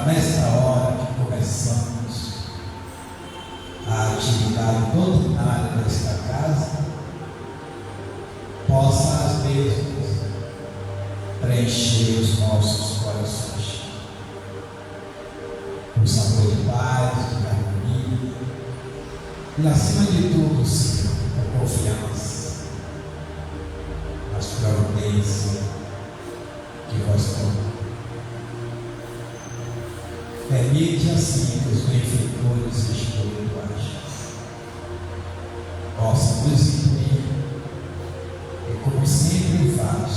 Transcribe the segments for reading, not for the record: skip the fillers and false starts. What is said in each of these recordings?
para nesta hora que começamos a atividade doutrinária desta casa, possa às vezes preencher os nossos corações com sabor de paz, de harmonia e, acima de tudo, Senhor, com confiança nas providências que vós tomamos. Permite assim que os benfeitores espirituais possam nos incluir e, como sempre faz,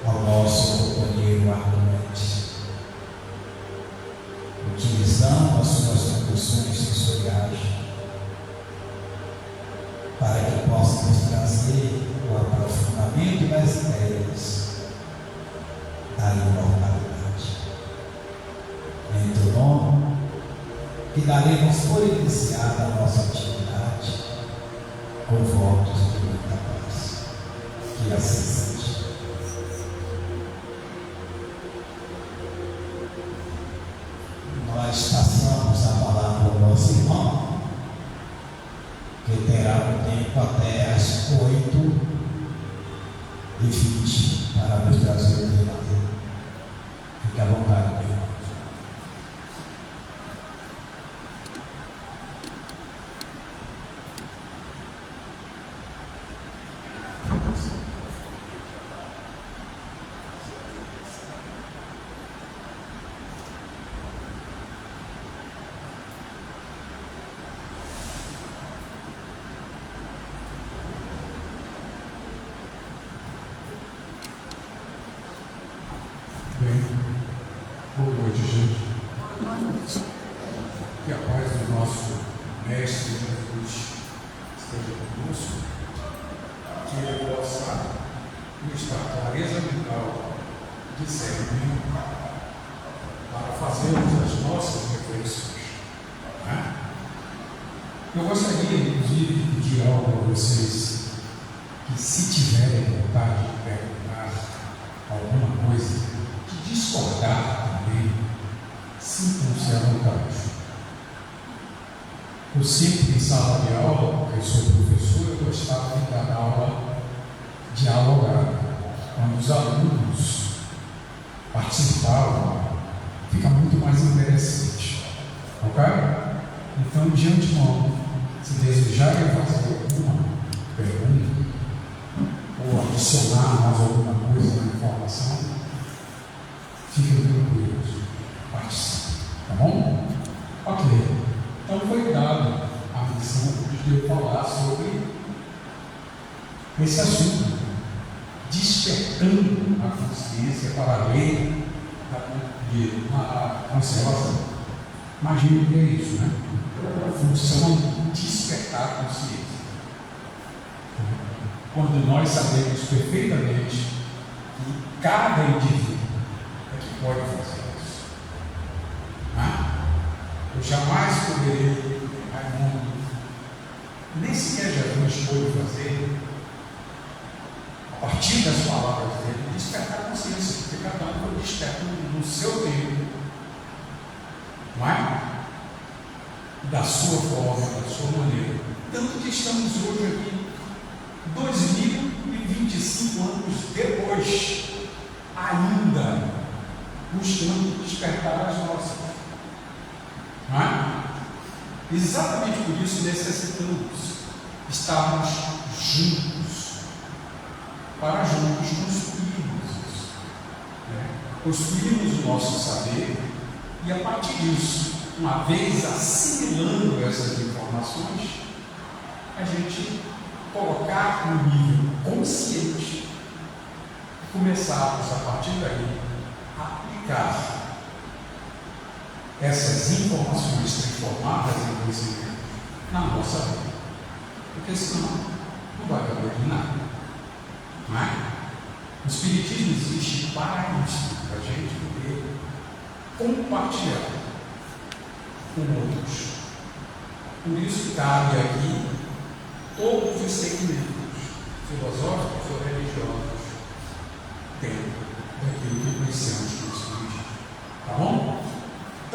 ao nosso companheiro argumente, utilizando as suas condições sensoriais para que possa nos trazer o aprofundamento das ideias da imortalidade. Em teu nome, que daremos por iniciada a nossa atividade com votos de muita paz. Que assim seja. Nós passamos a palavra ao nosso irmão, que terá um tempo até às 8h20 para nos trazer o tema. Fique à vontade, meu irmão. Boa noite, gente. Boa noite. Que a paz do nosso Mestre Jesus esteja conosco, que ele possa nos dar clareza mental, discernimento, para fazermos as nossas reflexões. Eu gostaria, inclusive, de pedir algo para vocês, que se tiverem vontade de perguntar alguma coisa, de discordar também, sintam-se à vontade. Eu sempre, em sala de aula, porque eu sou professor, eu gostava de dar aula dialogada. Quando os alunos participavam, fica muito mais interessante. Ok? Então, de antemão, se desejarem fazer alguma pergunta, ou adicionar mais alguma coisa na informação, fiquem tranquilos, participem, tá bom? Ok, então foi dada a missão de eu falar sobre esse assunto, despertando a consciência para a lei da conservação. Imagina que é isso, né? A função de despertar a consciência. Quando nós sabemos perfeitamente que cada indivíduo é que pode fazer isso. Eu jamais poderia, Raimundo, nem sequer Jesus pôde fazer, a partir das palavras dele, despertar a consciência, porque cada um foi despertando no seu tempo, não é? Da sua forma, da sua maneira. Tanto que estamos hoje aqui, 2025 anos depois, ainda buscando despertar as nossas. Não é? Exatamente por isso necessitamos estarmos juntos, para juntos construirmos isso. Construirmos o nosso saber e, a partir disso, uma vez assimilando essas informações, a gente colocar no nível consciente e começarmos a partir daí a aplicar essas informações transformadas em conhecimento na nossa vida, porque senão não vai valer de nada, não é? O Espiritismo existe para isso, para a gente poder compartilhar com outros. Por isso cabe aqui todos os segmentos filosóficos ou religiosos dentro daquilo que conhecemos como Espiritismo.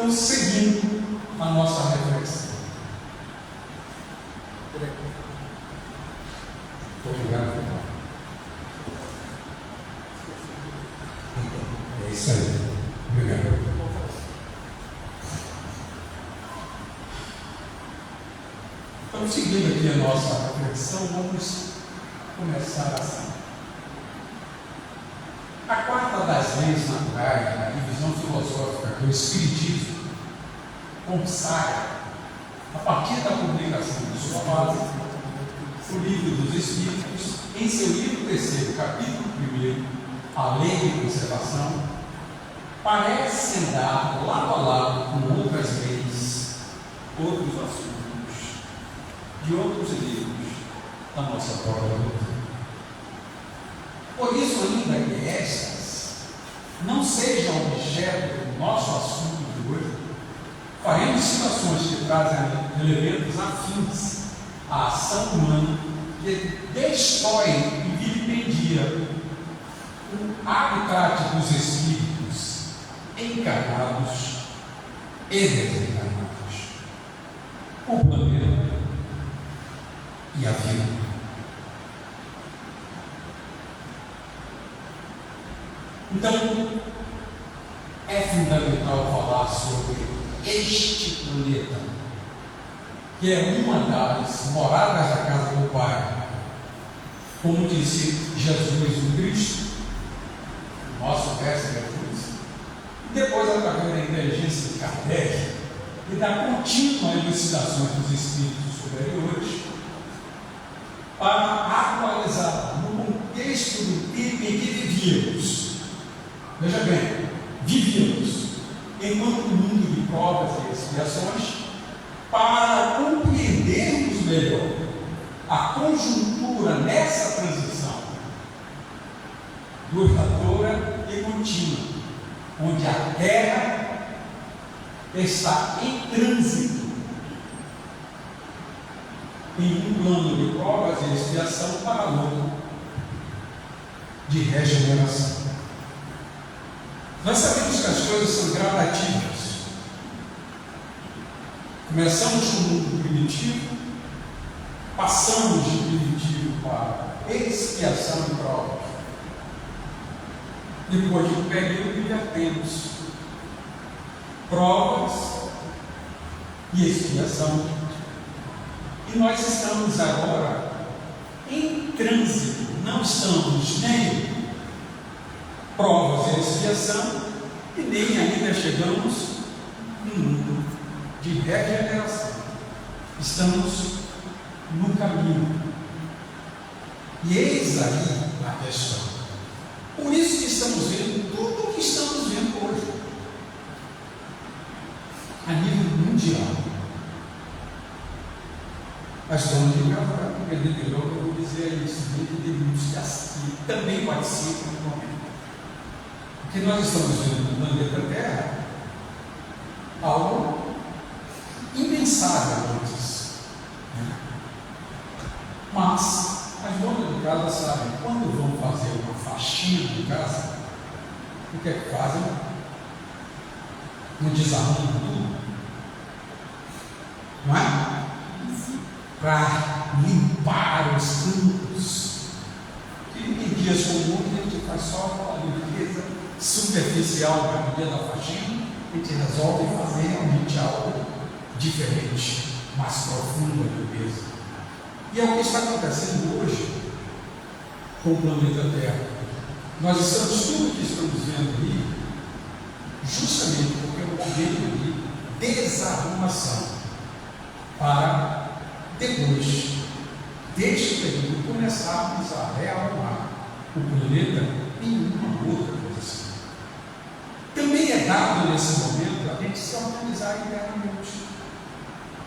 Então, seguindo a nossa reflexão. Obrigado. É isso aí. Obrigado. Então, seguindo aqui a nossa reflexão, vamos começar assim. A quarta das leis naturais, na divisão filosófica do Espiritismo, consagra, a partir da publicação de sua base, o Livro dos Espíritos, em seu livro terceiro, capítulo 1, a Lei de Conservação, parece andar lado a lado com outras leis, outros assuntos, de outros livros da nossa própria doutrina. Por isso, ainda que estas não sejam objeto do nosso assunto de hoje, faremos citações que trazem elementos afins à ação humana que destrói e vilipendia o habitat dos espíritos encarnados e desencarnados, o planeta e a vida. Então, é fundamental falar sobre este planeta, que é uma das moradas da casa do Pai, como disse Jesus o Cristo, nosso mestre Jesus, e depois, através da inteligência de Kardec e da contínua elucidação dos espíritos superiores, para atualizar no contexto do tempo em que vivíamos. Veja bem, vivíamos enquanto mundo de provas e expiações, para compreendermos melhor a conjuntura nessa transição duradoura e contínua, onde a Terra está em trânsito em um plano de provas e expiação para outro de regeneração. Nós sabemos que as coisas são gradativas. Começamos com o mundo primitivo, passamos de primitivo para expiação e prova. Depois de um período, invertemos provas e expiação. E nós estamos agora em trânsito, não estamos nem provas e expiação, e nem ainda chegamos no mundo de regeneração. Estamos no caminho. E eis aí a questão. Por isso que estamos vendo tudo o que estamos vendo hoje, a nível mundial. As donas de casa vão compreender melhor que eu vou dizer isso, dentro de muitos que também participam do momento. Porque nós estamos vendo no planeta Terra algo impensável antes. Mas as donas de casa sabem, quando vão fazer uma faxina de casa, o que é que fazem? Não desarrumam tudo, não é? Para limpar os campos. Que em dias comuns a gente faz só a limpeza superficial para o dia da faxina, a gente resolve fazer realmente algo diferente, mais profundo a limpeza. E é o que está acontecendo hoje com o planeta Terra. Nós estamos, tudo que estamos vendo ali, justamente porque é um momento de desarrumação, para depois deste período começarmos a rearrumar o planeta em uma outra posição. Também é dado nesse momento a gente se organizar internamente,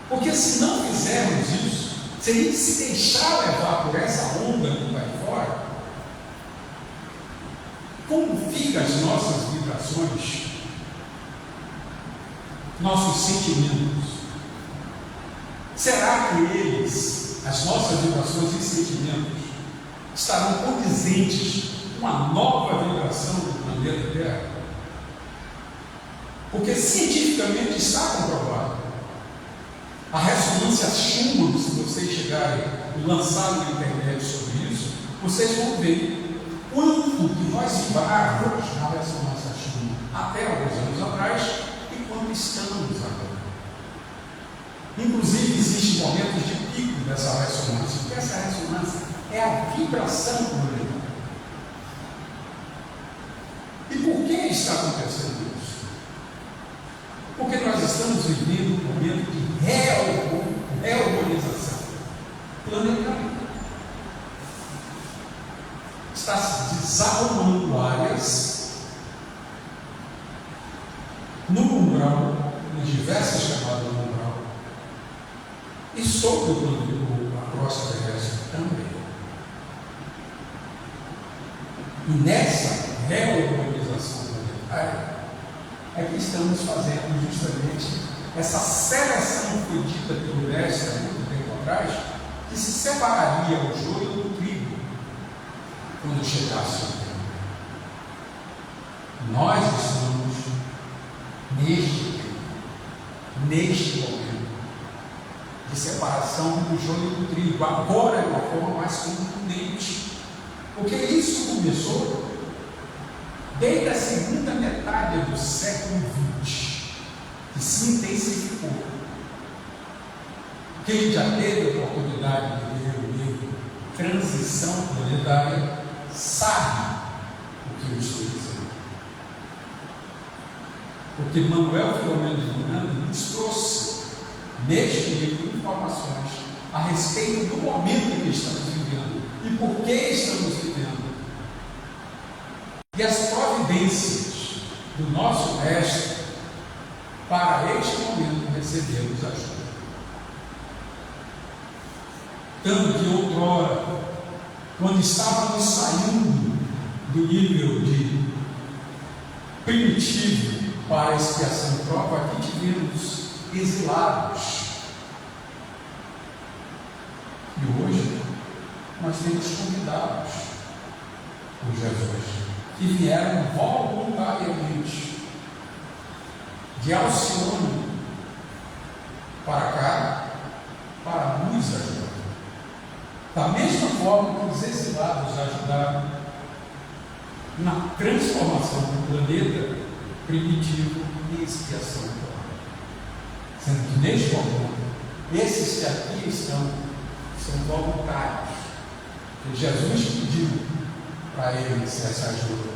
porque se não fizermos isso, se a gente se deixar levar por essa onda que vai fora, como ficam as nossas vibrações, nossos sentimentos? Será que eles, as nossas vibrações e sentimentos, estarão condizentes com a nova vibração do planeta Terra? Porque cientificamente está comprovado. A ressonância chumbo, se vocês chegarem e lançarem na internet sobre isso, vocês vão ver quanto que nós vibrávamos na ressonância chumbo até alguns anos atrás e quanto estamos agora. Inclusive, existem momentos de pico dessa ressonância, porque essa ressonância é a vibração planetária. E por que está acontecendo isso? Porque nós estamos vivendo um momento de reorganização planetária. Está se desarrumando áreas no umbral, nas diversas camadas do umbral, e sobre a crosta terrestre também. E nessa reorganização planetária é que estamos fazendo justamente essa seleção que foi dita pelo Mestre há muito tempo atrás, que se separaria o joio do trigo quando chegasse o tempo. Nós estamos neste momento de separação do joio do trigo, agora de uma forma mais contundente, porque isso começou desde a segunda metade do século XX, que se intensificou. Quem já teve a oportunidade de ler o livro Transição Planetária sabe o que eu estou dizendo. Porque Manuel Filomeno de Miranda nos trouxe neste livro informações a respeito do momento que estamos vivendo e por que estamos vivendo. E as providências do nosso Mestre para este momento recebermos ajuda. Tanto que outrora, quando estávamos saindo do nível de primitivo para a expiação de prova, aqui tivemos exilados. E hoje nós temos convidados por Jesus, que vieram voluntariamente de Alcione para cá, para nos ajudar. Da mesma forma que os exilados ajudaram na transformação do planeta primitivo em expiação moral. Sendo que neste momento, esses que aqui estão, são voluntários. E Jesus pediu para eles essa ajuda,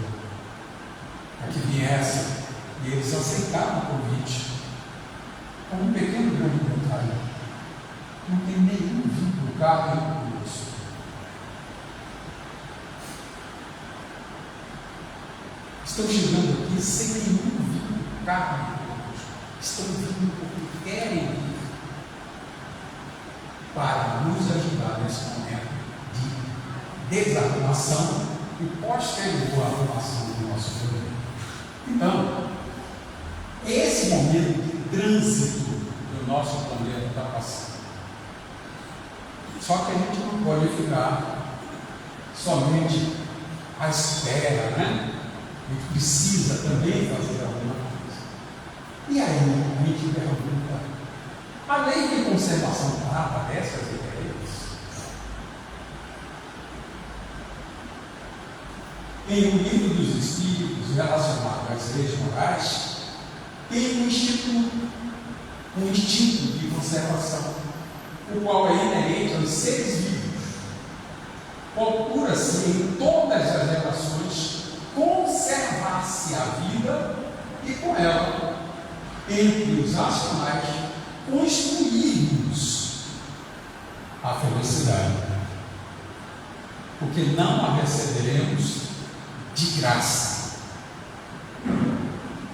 para que viessem, e eles aceitaram o convite, como um pequeno grande voluntário. Não tem nenhum vínculo carne conosco. Estão chegando aqui sem nenhum vínculo carne conosco. Estão vindo porque querem vir para nos ajudar nesse momento de desarrumação e posterior arrumação do nosso planeta. Então, esse momento de trânsito do nosso planeta está passando. Só que a gente não pode ficar somente à espera, né? A gente precisa também fazer alguma coisa. E aí a gente pergunta: a lei de conservação trata dessas ideias? Em O Livro dos Espíritos, relacionado às leis morais, tem um instinto de conservação, o qual é inerente aos seres vivos. Procura-se em todas as relações conservar-se a vida e, com ela, entre os racionais, construirmos a felicidade. Porque não a receberemos de graça.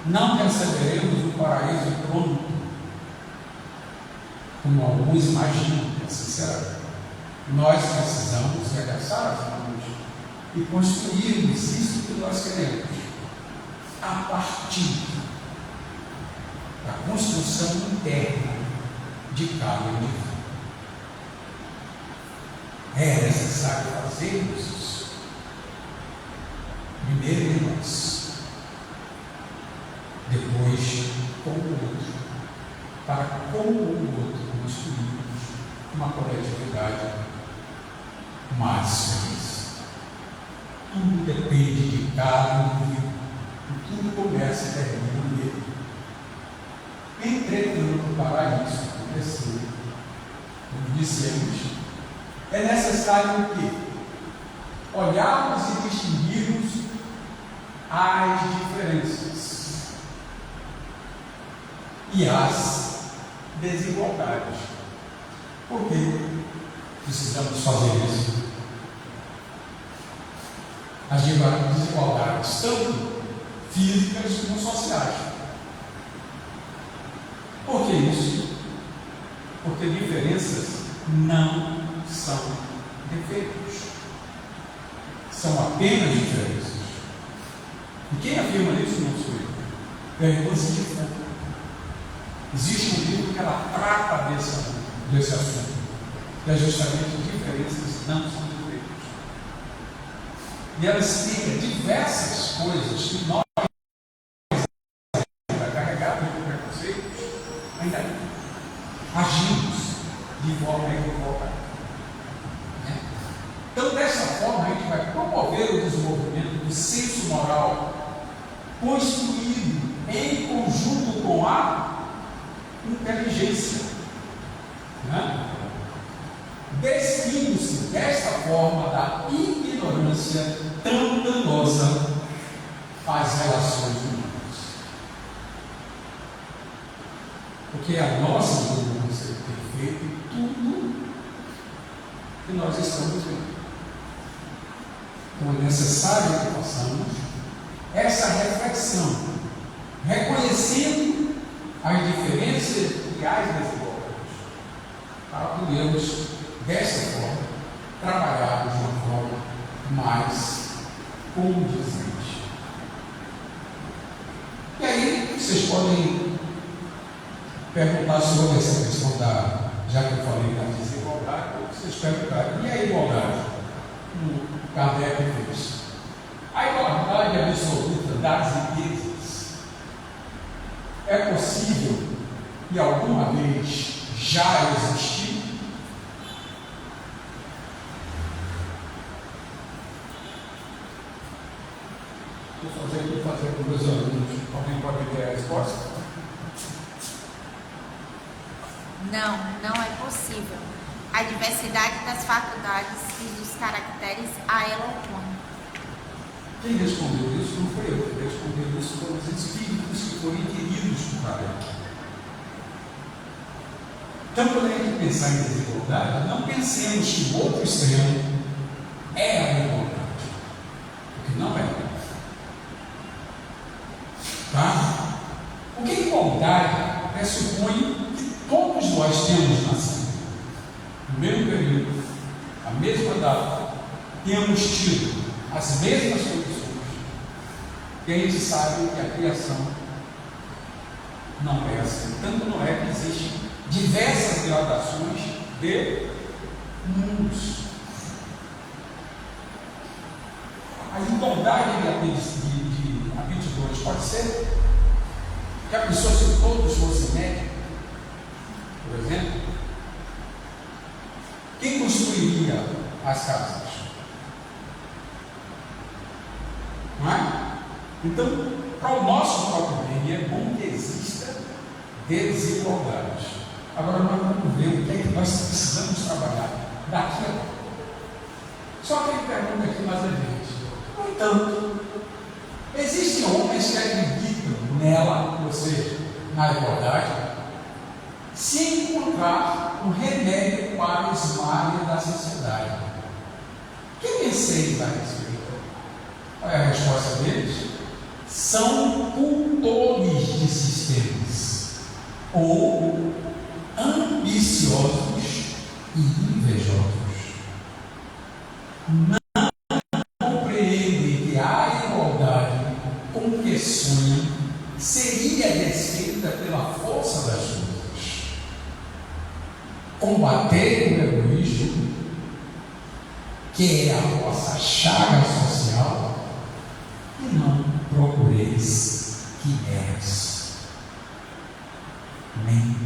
Não receberemos o paraíso pronto, como alguns imaginam, sinceramente. Nós precisamos regaçar as mãos e construirmos isso que nós queremos a partir da construção interna de cada indivíduo. É necessário fazermos isso. Primeiro em nós, depois para com o outro construirmos uma coletividade mais feliz. Tudo depende de cada indivíduo. Tudo começa e termina nele. Entretanto, para isso acontecer, como dissemos, é necessário o quê? Olharmos e distinguirmos as diferenças e as desigualdades. Por que precisamos fazer isso? As desigualdades, tanto físicas como sociais. Por que isso? Porque diferenças não são defeitos, são apenas diferenças. E quem afirma isso não sou eu, é a irmã Cíntia. Existe um livro que ela trata desse assunto, que é justamente diferenças não são defeitos. E ela explica diversas coisas que nós, carregados de preconceitos, ainda agimos de forma equivocada. Então, dessa forma, a gente vai promover o desenvolvimento do senso moral construído em conjunto com a inteligência, despindo-se desta forma da ignorância tão danosa às relações humanas. Porque a nossa ignorância tem feito tudo que nós estamos vendo. Então é necessário que façamos essa reflexão, reconhecendo as diferenças e as desigualdades, para podermos, dessa forma, trabalhar de uma forma mais condizente. E aí, vocês podem perguntar sobre essa questão já que eu falei da desigualdade, vocês perguntaram, e a igualdade? Kardec fez. A igualdade absoluta das riquezas é possível e alguma vez já existiu? Vou fazer com meus alunos. Alguém pode ter a resposta? Não, não é possível. A diversidade das faculdades e dos caracteres a ela opõe. Quem respondeu isso não foi eu. Quem respondeu isso foram os espíritos que foram inquiridos por Kardec. Então, quando a gente pensar em desigualdade, não pensemos que o outro extremo é a igualdade, porque não é. Tá? Porque a igualdade pressupõe que todos nós temos nascido no mesmo período, a mesma data, temos tido as mesmas condições, e a gente sabe que a criação não é assim. Tanto não é que existem diversas gradações de mundos. A igualdade de aptidões pode ser que a pessoa, se todos fossem médicos, por exemplo, quem construiria as casas? Não é? Então, para o nosso próprio bem, é bom que exista desigualdade. Agora nós vamos ver o que é que nós precisamos trabalhar daqui a pouco. Só que ele pergunta aqui mais adiante. No entanto, existem homens que acreditam nela, ou seja, na igualdade, se encontrar um remédio para os males da sociedade. O que penseis a respeito? Qual é a resposta deles? São cultores de sistemas, ou ambiciosos e invejosos. Não compreendem que a igualdade com que sonham seria desfeita pela força das coisas. Combater o egoísmo, que é a vossa chaga social, e não procureis quimeras, nem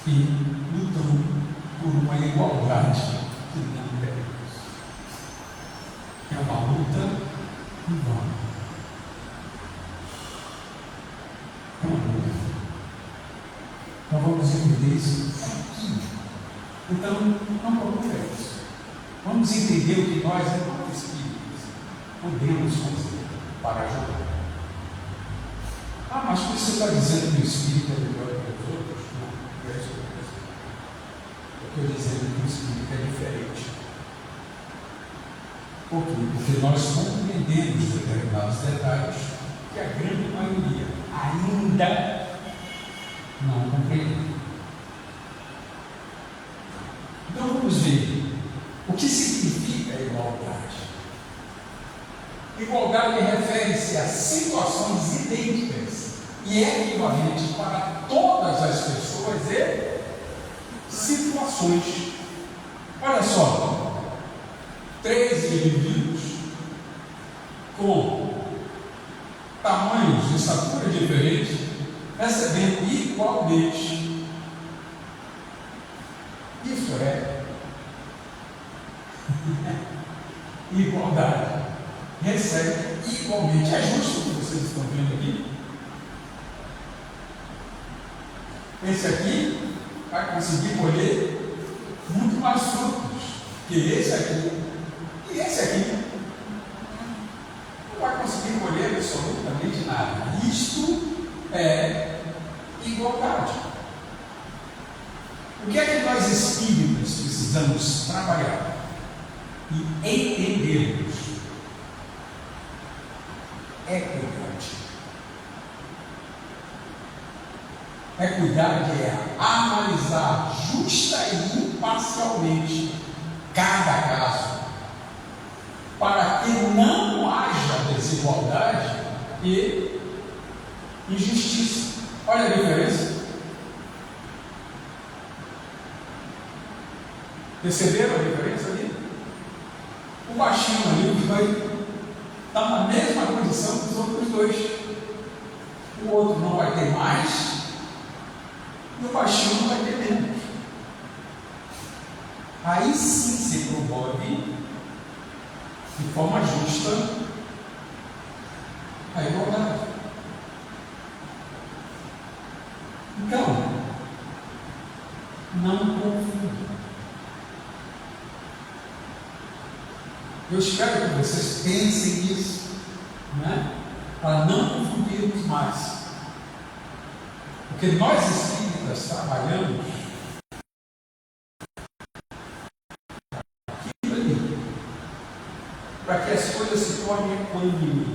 e lutando por uma igualdade que não teremos. É uma luta em vão. É uma luta. Então vamos entender isso aqui. Então, não procure isso. Vamos entender o que nós, enquanto espíritos, podemos fazer para ajudar. Ah, mas por que você está dizendo que o espírito é melhor que os outros? Não, é isso que eu estou dizendo. Eu estou dizendo que o espírito é diferente. Por quê? Porque nós compreendemos determinados detalhes que a grande maioria ainda não compreende. Então vamos ver o que significa igualdade. Igualdade refere-se a situações idênticas e é equivalente para todas as pessoas e situações. Olha só, 3 indivíduos com tamanhos e estatura diferentes recebendo igualmente. Isso é igualdade. Recebe igualmente. É justo o que vocês estão vendo aqui? Esse aqui vai conseguir colher muito mais frutos que esse aqui e esse aqui. Não vai conseguir colher absolutamente nada. Isto é igualdade. O que é que nós espíritas precisamos trabalhar e entendermos? Equidade. Equidade é analisar justa e imparcialmente cada caso, para que não haja desigualdade e injustiça. Olha a diferença. Perceberam a diferença ali? O baixinho ali que vai estar na mesma condição que os outros dois. O outro não vai ter mais e o baixinho não vai ter menos. Aí sim se promove de forma justa a igualdade. Então, não confunda. Eu espero que vocês pensem nisso, né? Para não confundirmos mais. Porque nós espíritas trabalhamos aquilo ali, para que as coisas se tornem equânimes.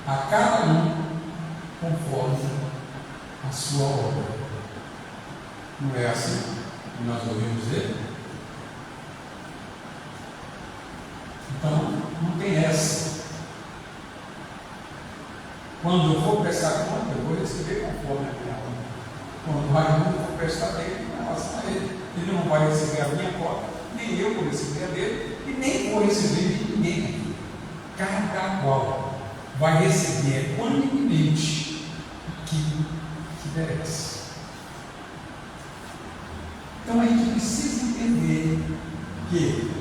A cada um conforme a sua obra. Não é assim que nós ouvimos dizer? Então, não tem essa. Quando eu for prestar conta, eu vou receber conforme a minha conta. Quando o Raimundo for prestar dele, em relação a ele. Ele não vai receber a minha conta, nem eu vou receber a dele, e nem vou receber de ninguém aqui. Cada qual vai receber equanimemente aquilo que merece. Então a gente precisa entender que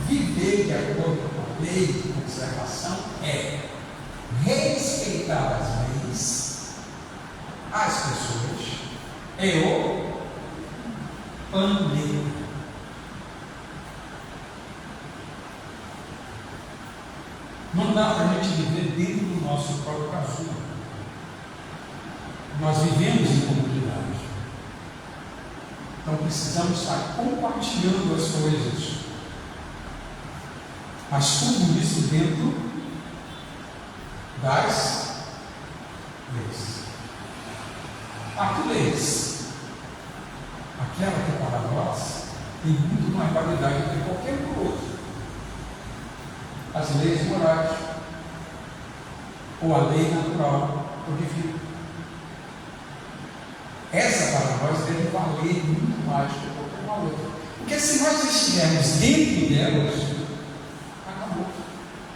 viver de acordo com a lei de conservação é respeitar as leis, as pessoas e o planeta. Não dá para a gente viver dentro do nosso próprio casulo. Nós vivemos em comunidade. Então precisamos estar compartilhando as coisas. Mas tudo isso dentro das leis. A leis, aquela que para nós tem muito mais validade do que qualquer outro. As leis morais, ou a lei natural, ou divina. Essa para nós deve valer muito mais do que qualquer uma outra. Porque se nós estivermos dentro delas, acabou.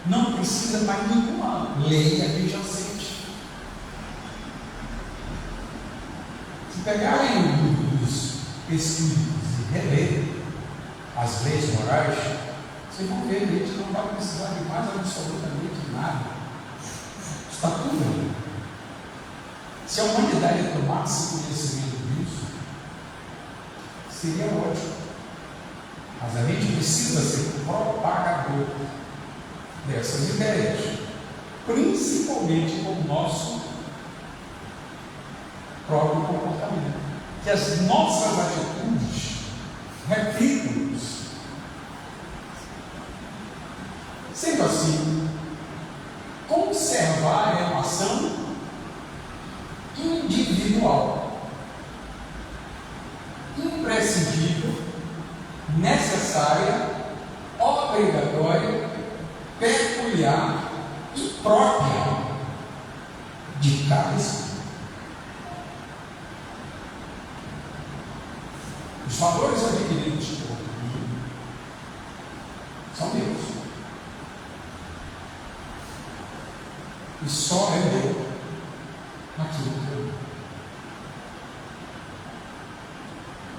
Não precisa mais nenhuma lei adjacente. pegarem o livro dos Espíritos e relerem as leis morais, vocês vão ver que a gente não vai precisar de mais absolutamente nada. Está tudo ali. Se a humanidade tomasse conhecimento disso, seria ótimo. Mas a gente precisa ser propagador dessas ideias, principalmente com o nosso próprio comportamento. Que as nossas atitudes reflitam-nos. Sendo assim, conservar é uma ação individual, imprescindível, necessária, obrigatória, peculiar e própria de cada espírito. Os valores adquiridos por mim são meus. E só é meu naquilo que eu.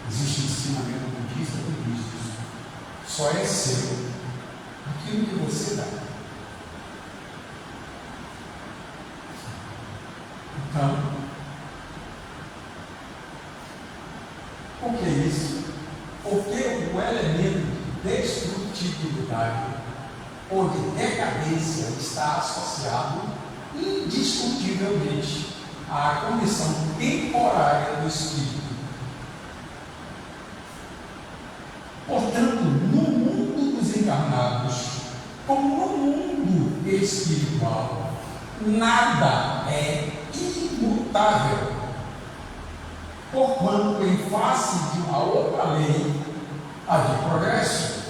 Existe um ensinamento budista que diz isso. Só é seu aquilo que você dá. Então, por que isso? Porque o elemento de destrutibilidade ou de decadência está associado indiscutivelmente à condição temporária do espírito. Portanto, no mundo dos encarnados, como no mundo espiritual, nada é imutável. Porquanto, em face de uma outra lei, a de progresso,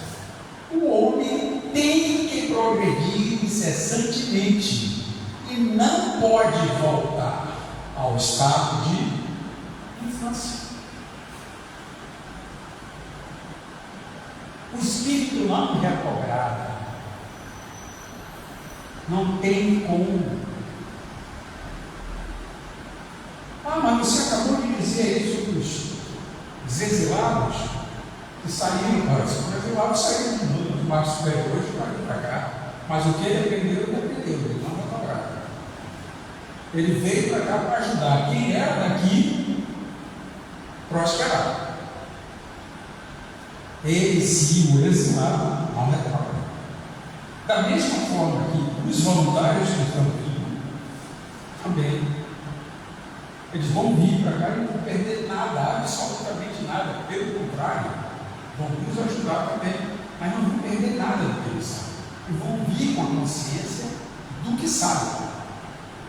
o homem tem que progredir incessantemente e não pode voltar ao estado de infância. O espírito não retrograda, não tem como. Mas você acabou de dizer isso dos exilados que saíram, os exilados saíram do mundo, dos mais superiores para cá, mas o que ele aprendeu, ele não retrograda. Ele veio para cá para ajudar quem era daqui prosperar. Ele, sim, o exilado, não retrograda. Da mesma forma que os voluntários que estão aqui também. Eles vão vir para cá e não vão perder nada, absolutamente nada. Pelo contrário, vão nos ajudar também, mas não vão perder nada do que eles sabem. E vão vir com a consciência do que sabem.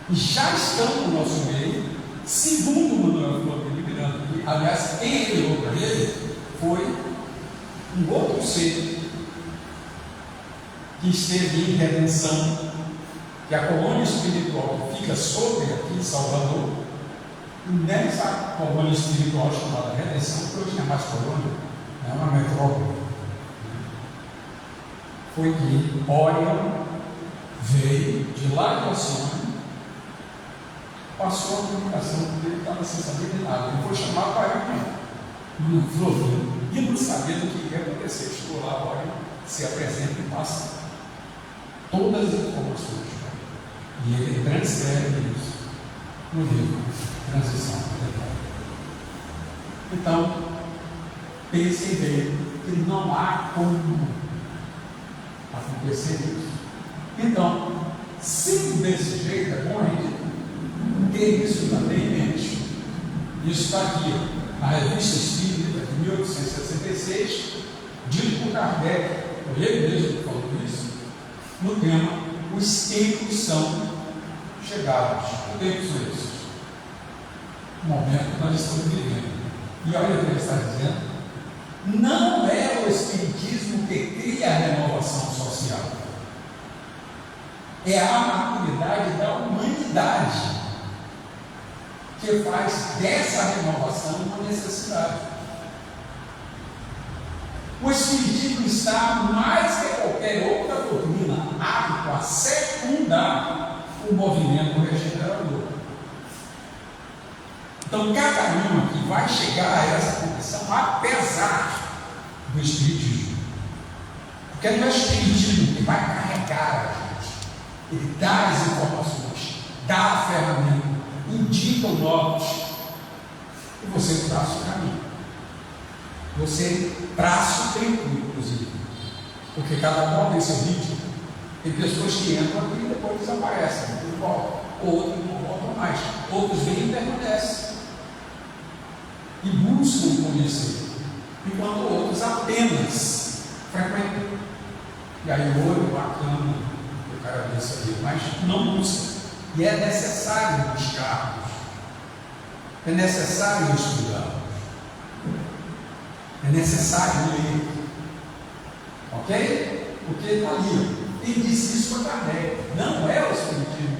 E já estão no nosso meio, segundo o Manuel Fleury Miranda, que, aliás, quem enviou para ele foi um outro ser que esteve em redenção, que a colônia espiritual que fica sobre aqui em Salvador. E nessa colônia espiritual chamada redenção, que hoje não é mais colônia, é uma metrópole, foi que Orion veio de lá de Oceano, passou a comunicação porque ele estava sem saber de nada. Ele foi chamado para ir no Floriano e não sabia do que ia acontecer. Chegou lá, Orion se apresenta e passa todas as informações. E ele transcreve isso no livro Transição. Então, pensem bem que não há como acontecer isso. Então, sendo desse jeito, é bom a gente ter isso também em mente. Isso está aqui, na Revista Espírita de 1866, dito por Kardec, por ele mesmo falando isso, no tema: os tempos são chegados. Que tempos são esses? O momento que nós estamos vivendo. E olha o que ele está dizendo: não é o Espiritismo que cria a renovação social, é a maturidade da humanidade que faz dessa renovação uma necessidade. O Espiritismo está, mais que qualquer outra doutrina, apto a secundar o movimento regenerador. Então, cada um aqui vai chegar a essa condição apesar do Espiritismo. Porque não é o Espiritismo que vai carregar a gente. Ele dá as informações, dá a ferramenta, indica o norte, e você traça o caminho. Você traça o tempo, inclusive. Porque cada qual tem seu ritmo. Tem pessoas que entram aqui e depois desaparecem, outros não voltam mais, outros vêm e permanecem e buscam conhecer, enquanto outros apenas frequentam. E aí o olho bacana, o cara pensa ali, mas não busca. E é necessário buscarmos, é necessário estudar, é necessário ler, ok? Porque está ali. Quem disse isso foi Kardec. Não é o Espiritismo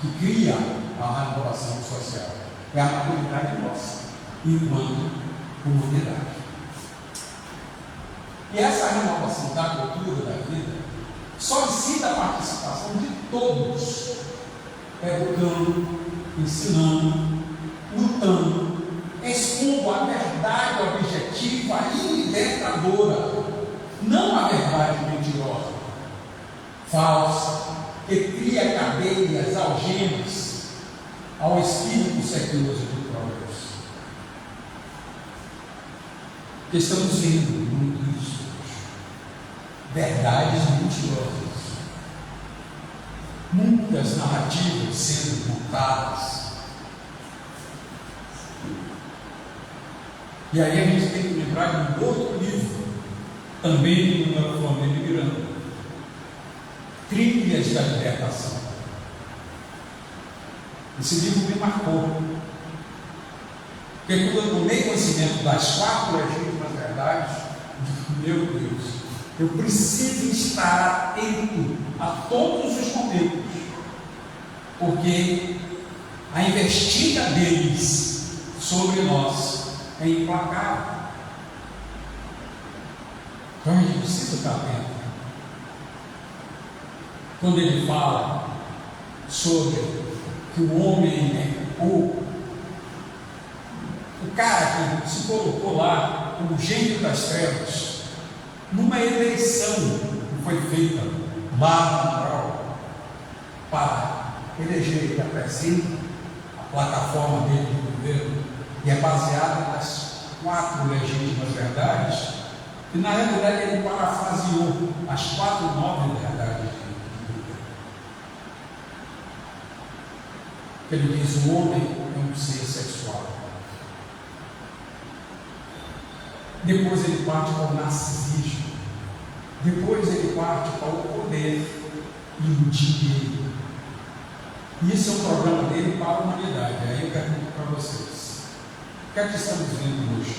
que cria a renovação social, é a maturidade nossa, enquanto humanidade. E essa renovação da cultura da vida solicita a participação de todos, educando, ensinando, lutando, expondo a verdade objetiva e libertadora, não a verdade mentirosa, falsa, que cria cadeias, algemas ao espírito seculoso do progresso. Porque estamos vendo muito isso hoje. Verdades mentirosas, muitas narrativas sendo montadas. E aí a gente tem que lembrar de um outro livro, também do Manuel Flamengo de Miranda, Trilhas da Libertação. Esse livro me marcou, porque quando eu tomei conhecimento das 4 legítimas verdades, meu Deus, eu preciso estar atento a todos os momentos, porque a investida deles sobre nós é implacável. Então a gente precisa estar atento. Quando ele fala sobre que o homem é o cara que se colocou lá como gênio das trevas, numa eleição que foi feita lá no Amaral para eleger ele a presidente, a plataforma dele de governo, e é baseada nas 4 legítimas verdades, e na realidade ele parafraseou as 4 novas verdades. Ele diz: o homem é um ser sexual. Depois ele parte para o narcisismo. Depois ele parte para o poder e o dinheiro. Isso é um programa dele para a humanidade. Aí eu pergunto para vocês: o que é que estamos vendo hoje?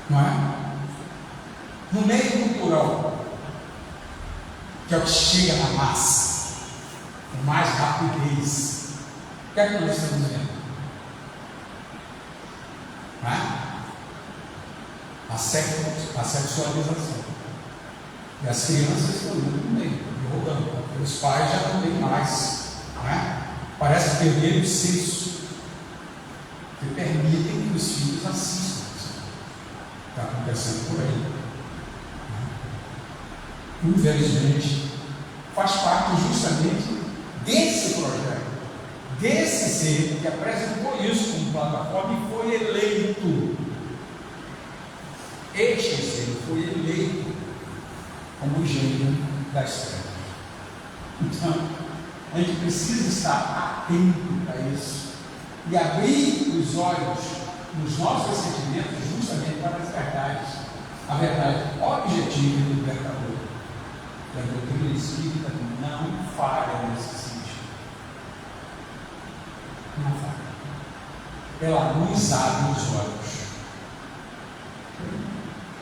Não é? No meio cultural, que é o que chega na massa, com mais rapidez, o que é que nós estamos vendo? Não é? A sexualização. E as crianças estão indo no meio, derrubando. Os pais já não têm mais. Não é? Parece que perderam o senso, que permitem que os filhos assistam. Está acontecendo por aí. Infelizmente, faz parte justamente desse projeto, desse ser que apresentou isso como plataforma e foi eleito. Este ser foi eleito como gênio das trevas. Então, a gente precisa estar atento a isso e abrir os olhos nos nossos sentimentos justamente para as verdades, a verdade objetiva e libertadora. E a doutrina espírita não falha nesse sentido. Não falha. Ela nos abre os olhos.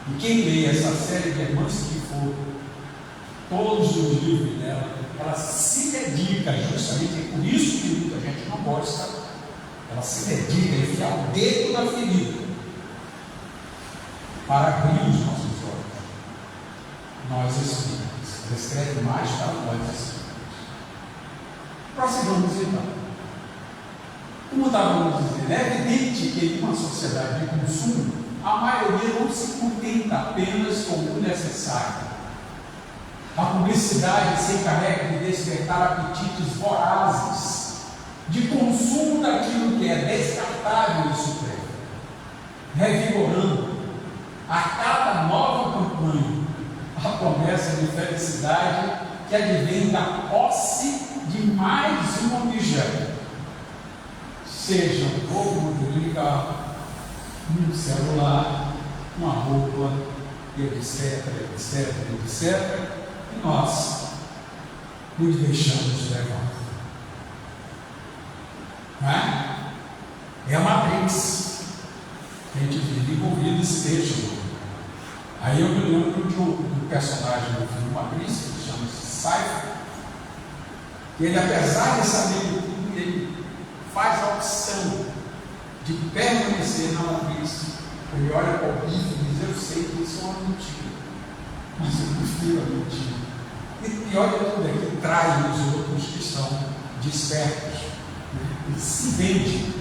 E quem lê essa série de Irmãs que for, todos os livros dela, ela se dedica justamente, é por isso que muita gente não gosta, ela se dedica a enfiar o dedo na ferida para abrir os nossos olhos. Nós espíritos, ela escreve mais para nós espíritos. Prossigamos então. Como estávamos dizendo, é evidente que em uma sociedade de consumo, a maioria não se contenta apenas com o necessário. A publicidade se encarrega de despertar apetites vorazes, de consumo daquilo que é descartável e supérfluo, revigorando a cada nova campanha a promessa de felicidade que advém da posse de mais um objeto, seja um novo modelo de carro, um celular, uma roupa, etc, etc, etc, e nós nos deixamos levar. Não é? É a matriz que a gente vive envolvido e se deixa envolvido. Aí eu me lembro de um personagem do filme Matriz, que chama-se Cypher, que ele, apesar de saber de tudo, ele faz a opção de permanecer na matriz. Ele olha para o bicho e diz: eu sei que isso é uma mentira, mas eu prefiro a mentira. E pior de tudo é que trai os outros que estão despertos, e se vende.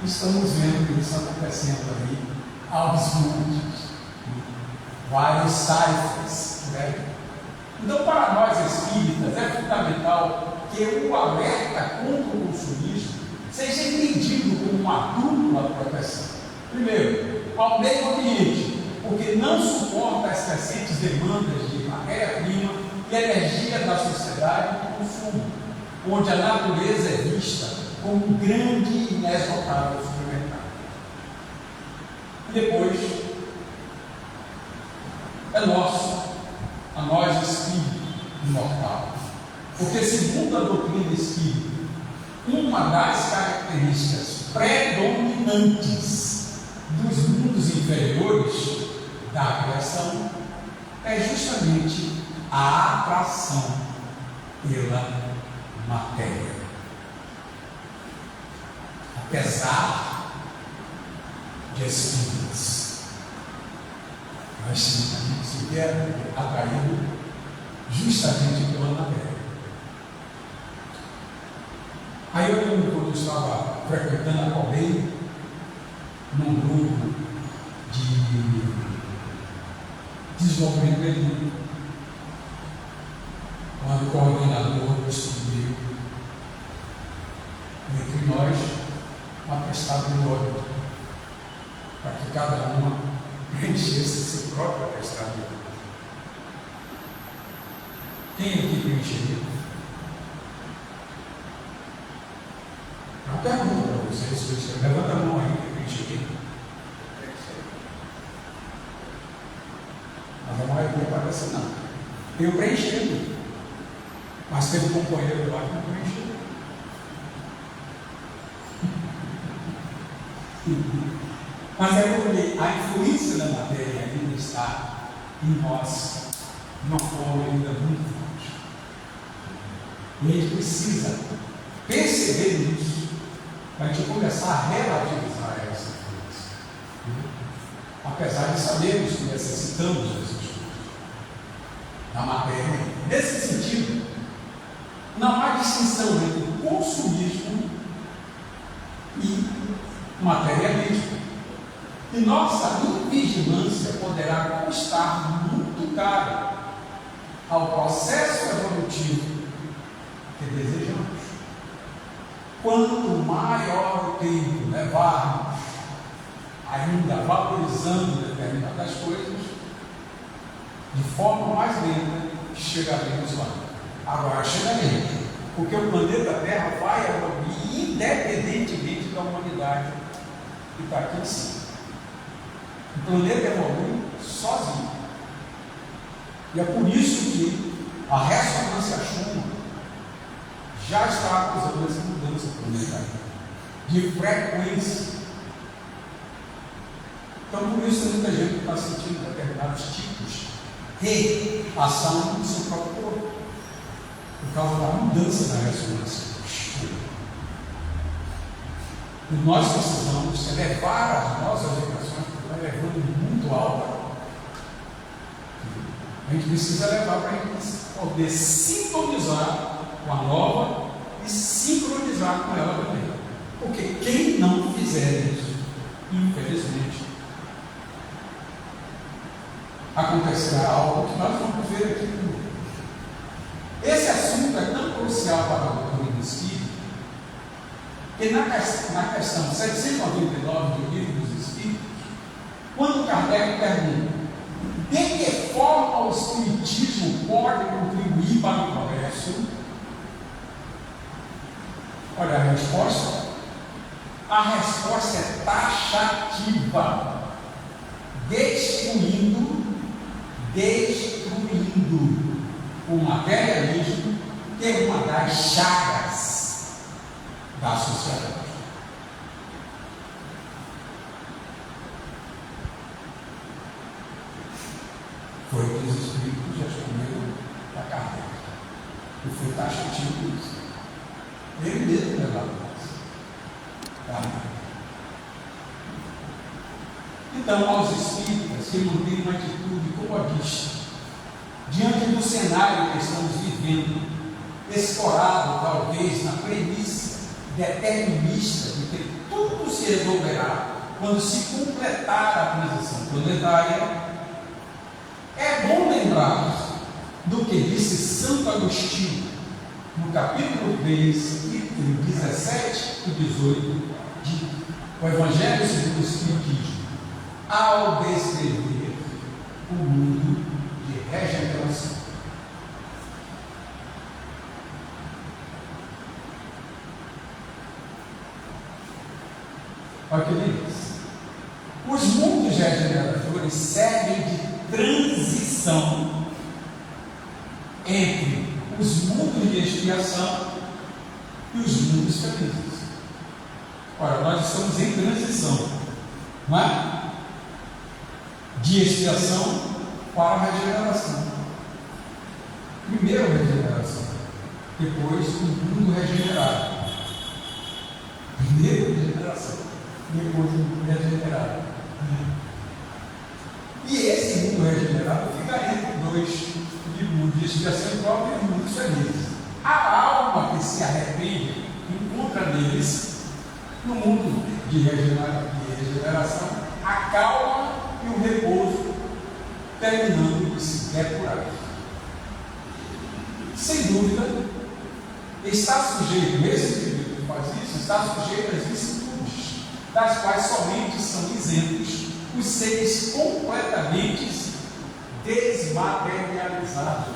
Estamos vendo que isso acontecendo ali aos montes, vários cyphers, né? Então, para nós espíritas, é fundamental que o alerta contra o consumismo seja entendido como uma dupla proteção. Primeiro, ao meio ambiente, porque não suporta as crescentes demandas de matéria-prima e energia da sociedade de consumo, onde a natureza é vista como um grande e inesgotável supermercado. E depois, é nosso, a nós espírito imortal. Porque, segundo a doutrina espírita, uma das características predominantes dos mundos inferiores da criação é justamente a atração pela matéria. Apesar de espíritas, nós se vê atraído justamente pela matéria. Aí eu lembro quando eu estava frequentando a Colmeia, num grupo de desenvolvimento mediúnico, quando o coordenador estudou entre nós um atestado de ordem, para que cada uma preenchesse seu próprio atestado de ordem. Quem aqui preencheria? Eu pergunto para vocês, levanta a mão aí que preencheria. Mas a maioria parece não. Eu preenchi, mas teve um companheiro lá que não preencheu. Mas é porque a influência da matéria ainda está em nós, de uma forma ainda muito forte. E a gente precisa perceber isso, para a gente começar a relativizar essa influência. Apesar de sabermos que necessitamos dessas coisas, da matéria. Nesse sentido, não há distinção entre consumismo e materialismo. E nossa invigilância poderá custar muito caro ao processo evolutivo que desejamos. Quanto maior o tempo levarmos ainda valorizando determinadas coisas, de forma mais lenta chegaremos lá. Agora chegaremos, porque o planeta Terra vai evoluir independentemente da humanidade que está aqui em cima. O planeta evolui sozinho. E é por isso que a ressonância Schumann já está acusando essa mudança planetária de frequência. Então, por isso, muita gente está sentindo determinados tipos de ação no seu próprio corpo, por causa da mudança da ressonância Schumann. E nós precisamos elevar as nossas vibrações, porque está levando muito alto. A gente precisa levar para a gente poder sintonizar com a nova e sincronizar com ela também. Porque quem não fizer isso, infelizmente, acontecerá algo que nós vamos ver aqui comigo. Esse assunto é tão crucial para a doutrina do Espírito, que na questão 799 do Livro dos Espíritos, quando Kardec pergunta de que forma o Espiritismo pode contribuir para o progresso, olha a resposta. A resposta é taxativa, destruindo o materialismo, que é uma das chagas da sociedade. Foi o que os Espíritos responderam a Kardec, e foi taxativo isso. Ele mesmo levava isso. Então, aos espíritas que mantêm uma atitude comodista, diante do cenário que estamos vivendo, escorado talvez na premissa determinista de que tudo se resolverá quando se completar a transição planetária, é bom lembrar do que disse Santo Agostinho no capítulo 3, item 17 e 18 do Evangelho segundo o Espiritismo, ao descrever o mundo de regeneração. Olha o que ele diz. Os mundos regeneradores servem de transição entre os mundos de expiação e os mundos felizes. Ora, nós estamos em transição, não é? De expiação para a regeneração. Primeiro a regeneração, depois o mundo regenerado. Primeiro a regeneração, depois o mundo regenerado. E esse mundo regenerado fica entre dois de mundo de expiação própria e mundos felizes. A alma que se arrepende encontra neles, no mundo de regeneração, a calma e o repouso, terminando de se depurar. Sem dúvida, está sujeito, esse indivíduo que faz isso, está sujeito às vicissitudes, das quais somente são isentos os seres completamente desmaterializados.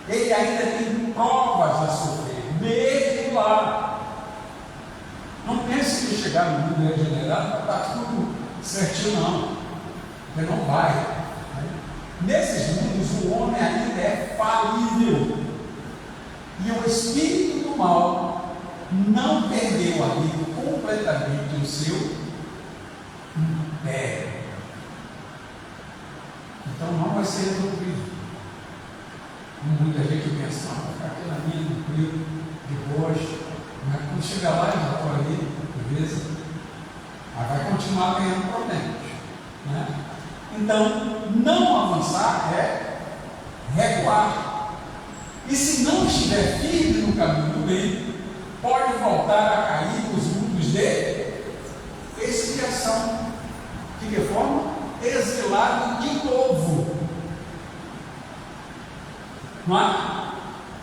Ele ainda tem provas a sofrer, mesmo lá. Não pense que chegar no mundo regenerado vai estar tudo certinho, não. Porque não vai. Né? Nesses mundos, o homem ainda é falível. E o espírito do mal não perdeu ali completamente o seu império. Então não vai ser resolvido. Muita gente pensa, não, vai ficar aqui na minha, tranquilo, de boas, mas quando chegar lá, já estou ali, beleza? Mas vai continuar ganhando problemas. Né? Então, não avançar é recuar. E se não estiver firme no caminho do bem, pode voltar a cair nos mundos de expiação. De que forma? Exilado de novo. Mas,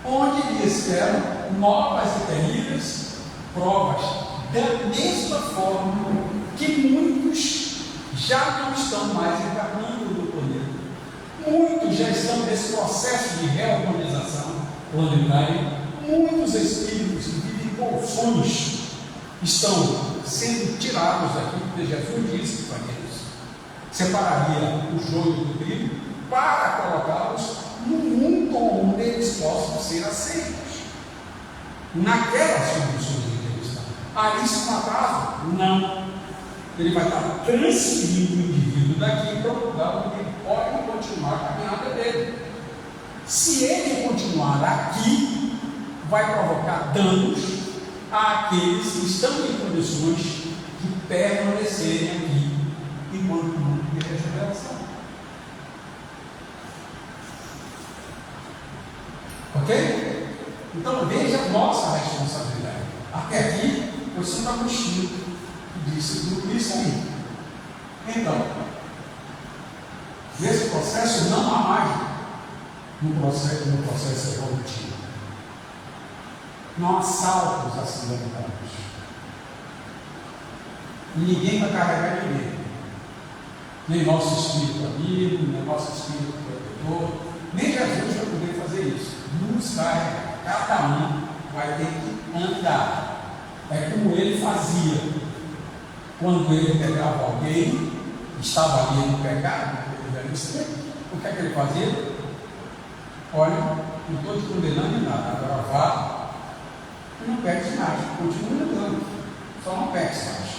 onde lhe esperam novas e terríveis provas, da mesma forma que muitos já não estão mais encarnando no planeta. Muitos já estão nesse processo de reorganização planetária. Muitos espíritos que vivem por sonhos estão sendo tirados daqui, porque Jesus disse que faria isso. Separaria o joio do trigo para colocá-los no mundo onde eles possam ser aceitos. Naquelas condições em que eles estão. Ali se não atrasa? Não. Ele vai estar transferindo o indivíduo daqui para o lugar onde ele pode continuar a caminhada dele. Se ele continuar aqui, vai provocar danos àqueles que estão em condições de permanecerem aqui enquanto mundo de regeneração. Ok? Então veja a nossa responsabilidade. Até aqui, foi Santo Agostinho que disse tudo isso aí. Então, nesse processo não há mágica no processo evolutivo. Não há saltos acidentados. E ninguém vai carregar ninguém. Nem nosso espírito amigo, nem nosso espírito protetor, nem Jesus vai poder fazer isso. Nos carrega. Cada um vai ter que andar. É como ele fazia. Quando ele pegava alguém, estava ali no pecado, o que é que ele fazia? Olha, não estou te condenando em nada, agora vá e não peques mais, continue andando, só não peques mais.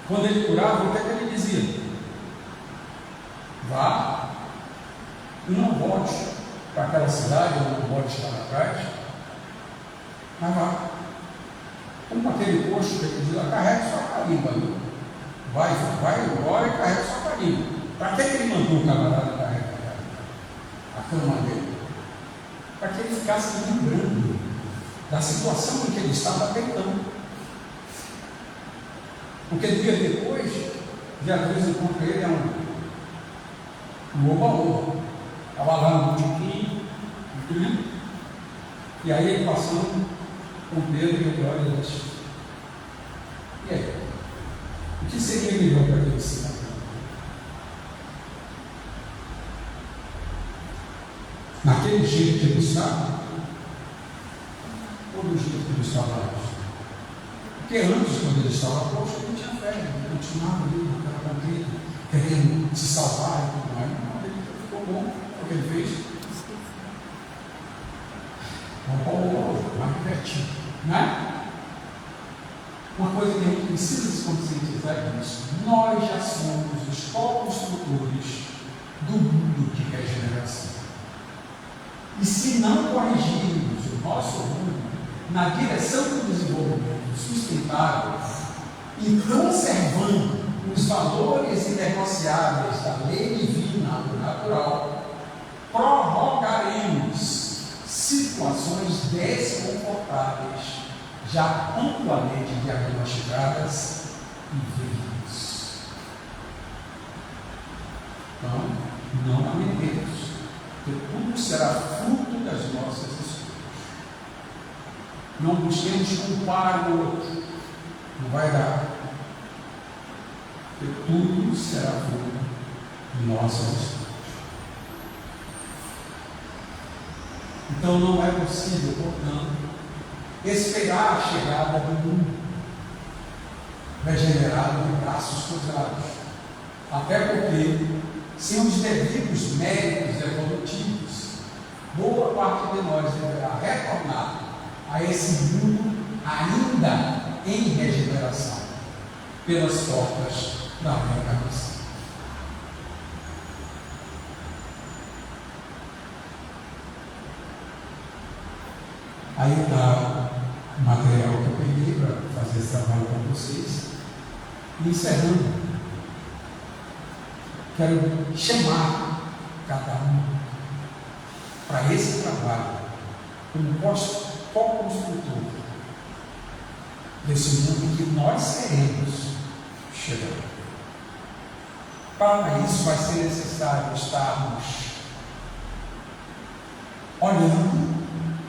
Quando ele curava, o que é que ele dizia? Vá e não volte para aquela cidade, ou não volte lá atrás, mas vá. Como aquele posto que ele dizia, carrega sua carimba, viu? Vai embora e carrega sua carimba. Para que ele mandou o camarada carregar a cama dele? Para que ele ficasse lembrando da situação em que ele estava tentando. Porque dias depois, Jesus encontra ele um oba-oba. Estava lá no botiquim, e aí ele passando com Pedro e ele olha e diz: e aí? O que seria melhor para aquele cidadão? Naquele jeito que ele estava, ou do jeito que ele estava antes? Porque antes, quando ele estava posto, ele não tinha fé, ele continuava ali naquela contrita, querendo se salvar e tudo mais. Não, ele ficou bom, o que ele fez? Mais divertido, né? Uma coisa que a gente precisa se conscientizar disso: nós já somos os co-construtores do mundo de regeneração. E se não corrigirmos o nosso mundo na direção do desenvolvimento sustentável e conservando os valores inegociáveis da lei divina do natural, prorrogaremos situações desconfortáveis já amplamente diagnosticadas e vividas. Então, não lamentemos, porque tudo será fruto das nossas escolhas. Não busquemos culpar o outro, não vai dar, porque tudo será fruto de nossas escolhas. Então não é possível, portanto, esperar a chegada do mundo regenerado de braços cruzados. Até porque, sem os devidos méritos evolutivos, boa parte de nós deverá retornar a esse mundo ainda em regeneração, pelas portas da reencarnação. Aí está o material que eu peguei para fazer esse trabalho com vocês. E encerrando, quero chamar cada um para esse trabalho como co-construtor desse mundo que nós seremos chegando. Para isso vai ser necessário estarmos olhando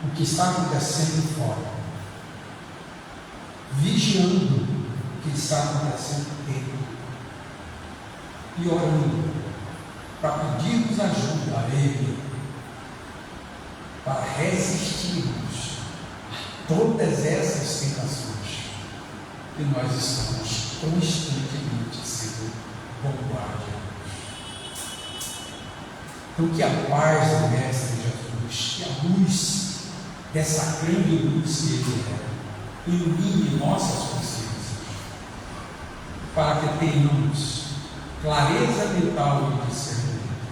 o que está acontecendo fora, vigiando o que está acontecendo dentro e orando para pedirmos ajuda a Ele, para resistirmos a todas essas tentações que nós estamos constantemente sendo bombardeados. Então, que a paz do Mestre Jesus, que a luz dessa grande luz que Ele é, ilumine nossas consciências, para que tenhamos clareza mental e discernimento,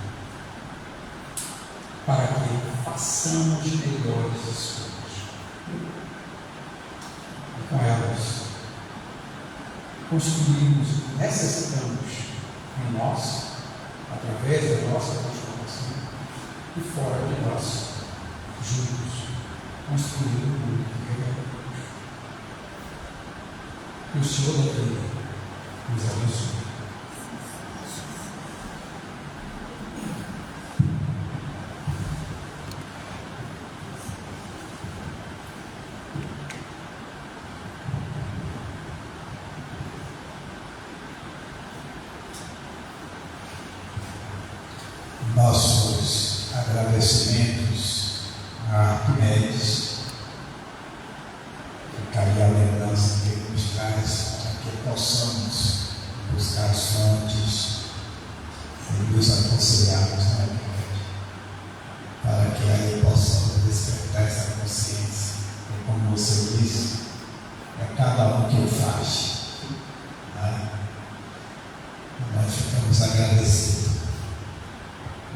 para que façamos melhores escolhas, e com elas construirmos o que necessitamos em nós, através da nossa transformação, e fora de nós, juntos, construir o mundo que queremos. Que o Senhor da vida nos abençoe. Nossos agradecimentos a Arquimedes, que carinha a lembrança que ele nos traz para que possamos buscar as fontes e nos aconselharmos, né, Arquimedes? Para que aí possamos despertar essa consciência. E como você disse, é cada um que o faz. Né? Nós ficamos agradecidos.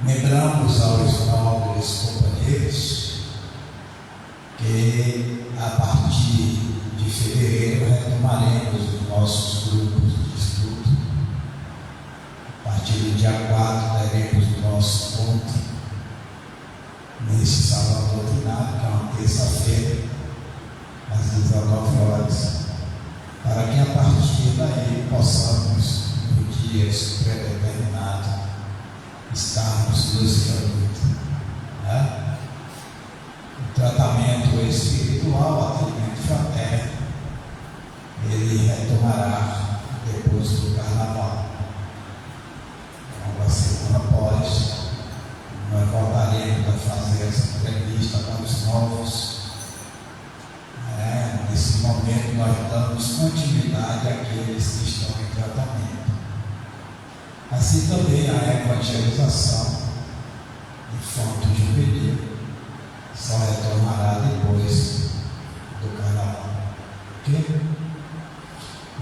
Lembramos aos nobres companheiros que a partir de fevereiro retomaremos os nossos grupos de estudo. A partir do dia 4 teremos o nosso encontro nesse salão doutrinário, que é uma terça-feira, às 19 horas, para que a partir daí possamos, no dia predeterminado, estarmos nos reunindo. Né? O tratamento espiritual, o atendimento fraterno, ele retomará depois do carnaval. Então, a semana após, nós voltaremos a fazer essa entrevista para os novos. Nesse momento, nós damos continuidade àqueles que estão em tratamento. Assim também a evangelização infanto juvenil só retornará depois do carnaval. Ok?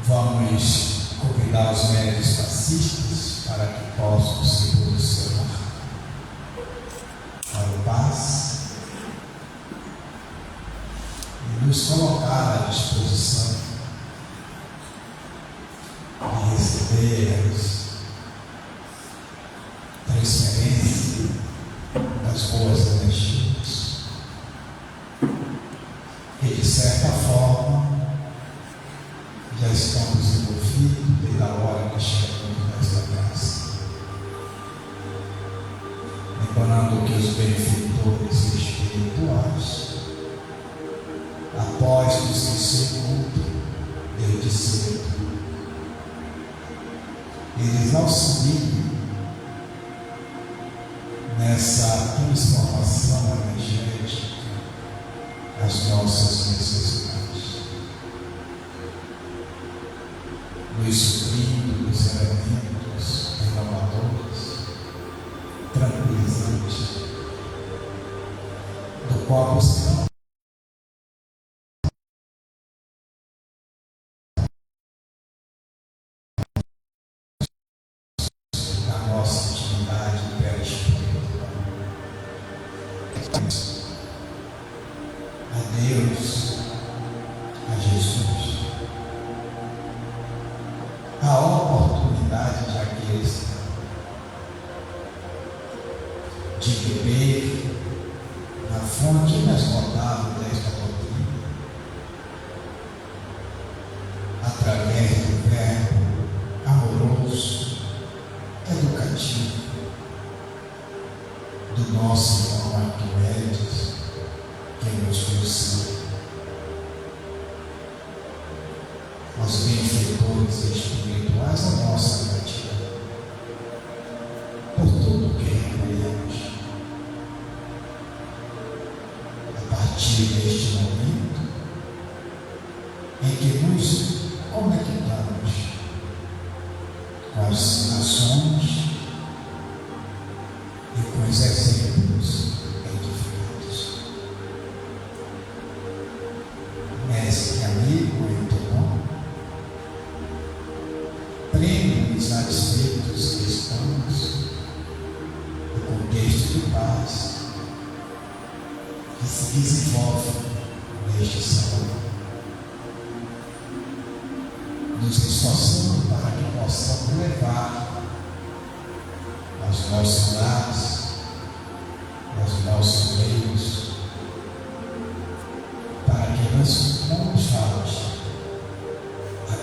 Vamos convidar os médios fascistas para que possam se posicionar para o paz e nos colocar à disposição de receber as transferência das boas energias, que de certa forma já estamos envolvidos desde a hora que chegamos nesta casa. Lembrando que os benfeitores espirituais, após o seu culto, desde cedo, eles auxiliam nessa transformação energética as nossas necessidades, nos suprindo dos elementos renovadores, tranquilizantes, do qual buscamos a nossa intimidade pré-espiritual. A Deus, a Jesus, a oportunidade de aqueles de beber na fonte inesgotável desta doutrina, através do verbo amoroso, educativo, do nosso irmão Arquimedes, que nos trouxe aos benfeitores espirituais a nossa gratidão por tudo que recolhemos. A partir deste momento em que nos conectamos com as nações e com os exemplos edificados. Mestre amigo e irmão, prêmio satisfeitos que estamos no contexto de paz que se desenvolve neste salão, nos esforçando para que possamos levar aos nossos lares, aos nossos meios, para que não nos falte a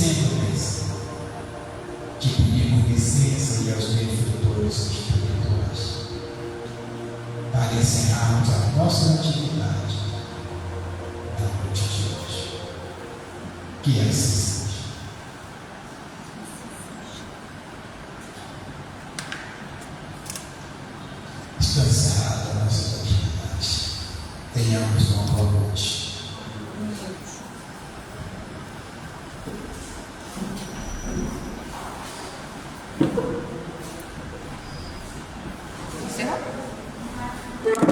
sempre pensei que pedimos licença e aos benfeitores espirituais para encerrarmos a nossa atividade da noite de hoje. Que assim seja. Está encerrada a nossa atividade. Tenhamos uma boa noite. Encerrou?